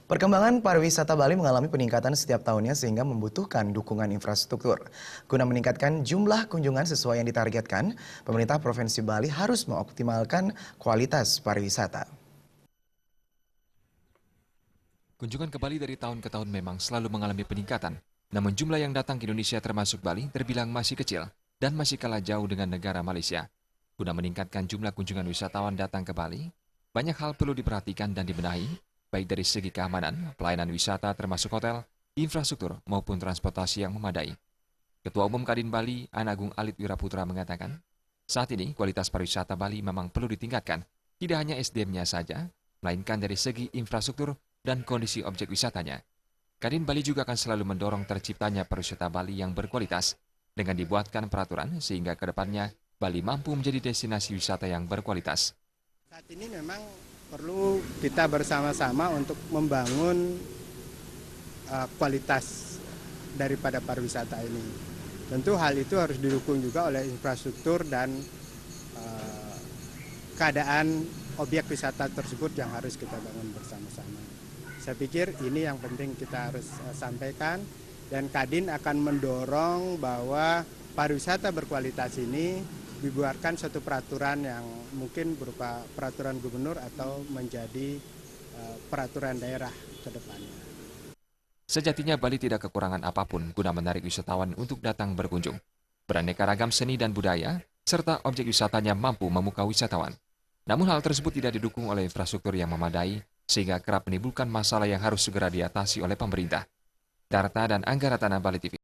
Perkembangan pariwisata Bali mengalami peningkatan setiap tahunnya sehingga membutuhkan dukungan infrastruktur. Guna meningkatkan jumlah kunjungan sesuai yang ditargetkan, pemerintah Provinsi Bali harus mengoptimalkan kualitas pariwisata. Kunjungan ke Bali dari tahun ke tahun memang selalu mengalami peningkatan. Namun jumlah yang datang ke Indonesia termasuk Bali terbilang masih kecil dan masih kalah jauh dengan negara Malaysia. Guna meningkatkan jumlah kunjungan wisatawan datang ke Bali, banyak hal perlu diperhatikan dan dibenahi, baik dari segi keamanan, pelayanan wisata termasuk hotel, infrastruktur maupun transportasi yang memadai. Ketua Umum Kadin Bali, An Agung Alit Wiraputra mengatakan, saat ini kualitas pariwisata Bali memang perlu ditingkatkan, tidak hanya SDM-nya saja, melainkan dari segi infrastruktur dan kondisi objek wisatanya. Kadin Bali juga akan selalu mendorong terciptanya pariwisata Bali yang berkualitas dengan dibuatkan peraturan sehingga ke depannya Bali mampu menjadi destinasi wisata yang berkualitas. Saat ini memang perlu kita bersama-sama untuk membangun kualitas daripada pariwisata ini. Tentu hal itu harus didukung juga oleh infrastruktur dan keadaan objek wisata tersebut yang harus kita bangun bersama-sama. Saya pikir ini yang penting kita harus sampaikan, dan Kadin akan mendorong bahwa pariwisata berkualitas ini dibuatkan suatu peraturan yang mungkin berupa peraturan gubernur atau menjadi peraturan daerah ke depannya. Sejatinya Bali tidak kekurangan apapun guna menarik wisatawan untuk datang berkunjung. Beraneka ragam seni dan budaya, serta objek wisatanya mampu memukau wisatawan. Namun hal tersebut tidak didukung oleh infrastruktur yang memadai, sehingga kerap menimbulkan masalah yang harus segera diatasi oleh pemerintah. Darta dan Anggara Tanah Bali TV.